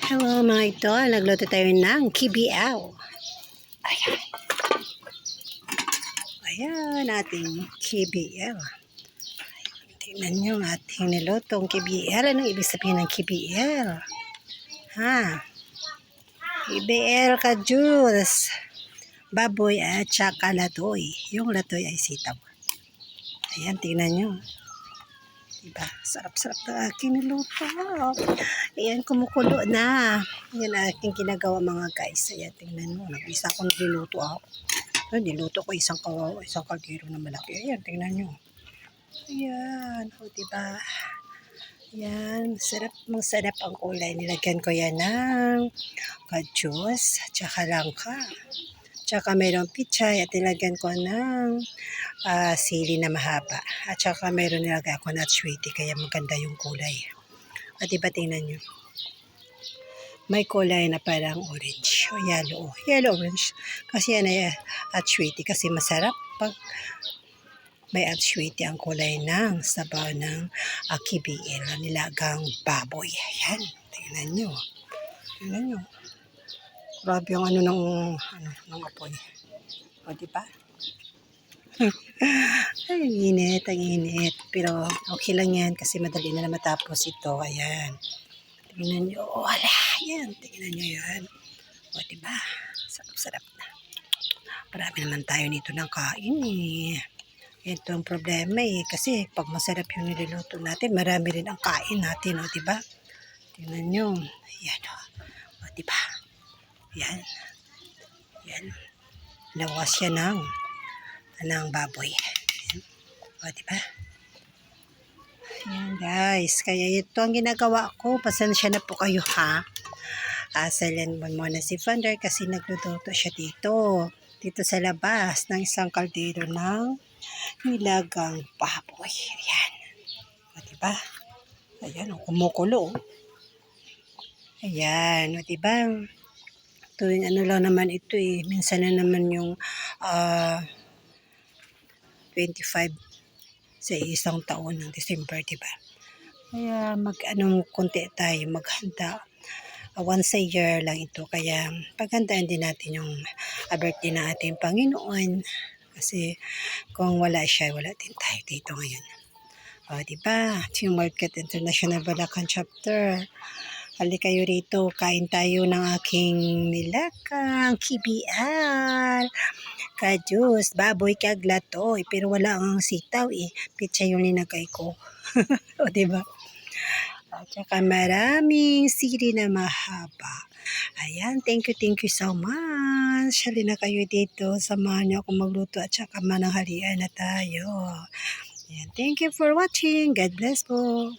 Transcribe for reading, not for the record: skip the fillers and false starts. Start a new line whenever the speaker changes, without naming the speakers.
Hello mga idol, nagluto tayo ng KBL. Ayan. Ayan ating KBL. Tingnan nyo ang ating nilutong KBL. Anong ibig sabihin ng KBL? Ha? KBL ka juice. Baboy at saka latoy. Yung latoy ay sitaw. Ayan, tingnan nyo. Diba? Sarap-sarap na aking niluto. Ayan, kumukulo na. Ayan aking ginagawa mga guys. Ayan, tingnan mo. Nag-isa akong niluto ako. Ayan, niluto ko isang kaldero na malaki. Ayan, tingnan nyo. Ayan. O, diba? Ayan. Masarap ang kulay. Nilagyan ko yan ng kadyos, tsaka langka. Tsaka mayroong pichay at nilagyan ko ng sili na mahaba. At tsaka mayroon nilagay ako na sweetie kaya maganda yung kulay. At diba tingnan nyo. May kulay na parang orange o yellow. Yellow-orange. Kasi yan ay at sweetie kasi masarap pag may at sweetie ang kulay ng sabaw ng KBL. Nilagang baboy. Ayan. Tingnan nyo. Tingnan nyo. Grabe yung ng apoy. O, diba? Ay, ang init. Pero, okay lang yan kasi madali na matapos ito. Ayan. Tingnan nyo. Oh, ala. Ayan. Tingnan nyo yan. O, diba? Sarap-sarap na. Marami naman tayo nito ng kain eh. Ito ang problema eh. Kasi, pag masarap yung niluluto natin, marami rin ang kain natin. O, diba? Tingnan nyo. Ayan o. O, diba? Yan. Yan. Lawas siya ng baboy. Yan. O, diba? Yan, guys. Kaya ito ang ginagawa ko. Pasensya na po kayo, ha? Silent mo muna si Vander kasi nagluluto siya dito. Dito sa labas ng isang kaldero ng nilagang baboy. Ayan. O, diba? Ayan, kumukulo. Ayan. O, diba? Tuwing ano lang naman ito eh. Minsan na naman yung 25 sa isang taon ng December, diba? Kaya konti tayo maghanda. Once a year lang ito. Kaya paghandaan din natin yung birthday ng ating Panginoon. Kasi kung wala siya, wala din tayo dito ngayon. O, diba? Team Market International Balacan Chapter. Halika kayo rito, kain tayo ng aking nilagang KBL. Kadyos, baboy kaglatoy. Pero wala ang sitaw eh. Pitsa yung linagay ko. O, diba? At saka maraming sili na mahaba. Ayan, thank you so much. Halina kayo dito, samahan niyo akong magluto at saka mananghalian na tayo. Ayan, thank you for watching. God bless po.